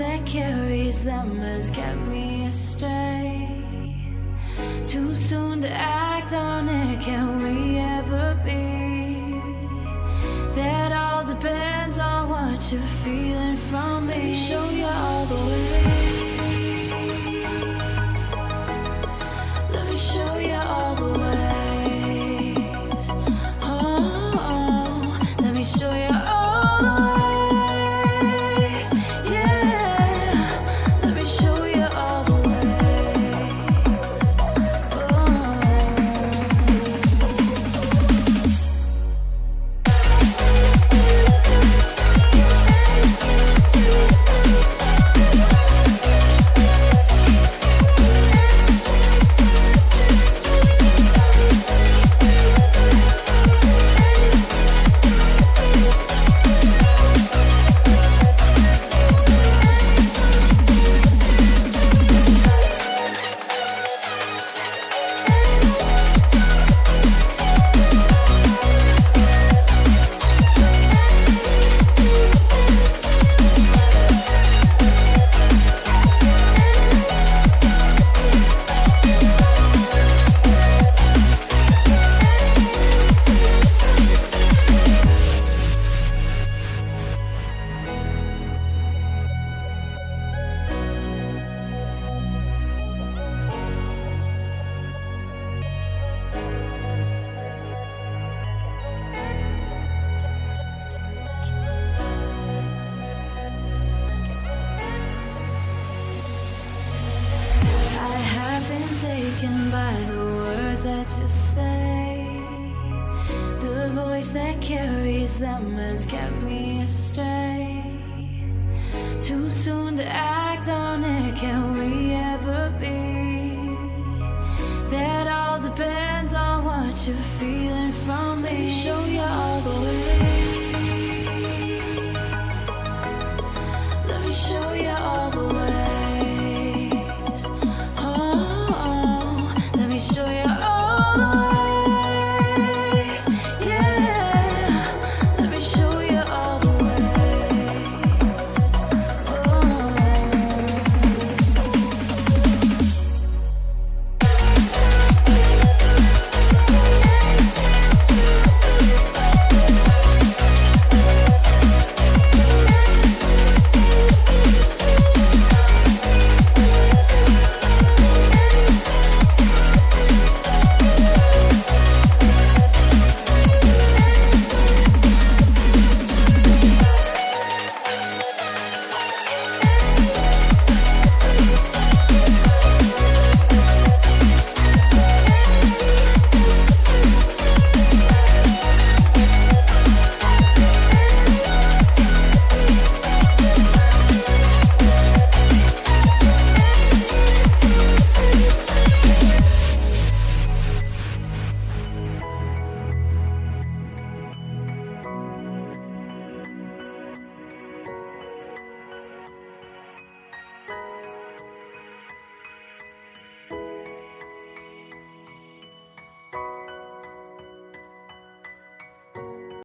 that carries them has kept me astray. Too soon to act on it, can we ever be? That all depends on what you're feeling from me. Let me show you all the way. Let me show you all the ways. Oh, let me show you all the ways. Yeah, let me show you all the ways. Taken by the words that you say, the voice that carries them has kept me astray. Too soon to act on it, can we ever be? That all depends on what you're feeling from me. Let me show you all the way. Let me show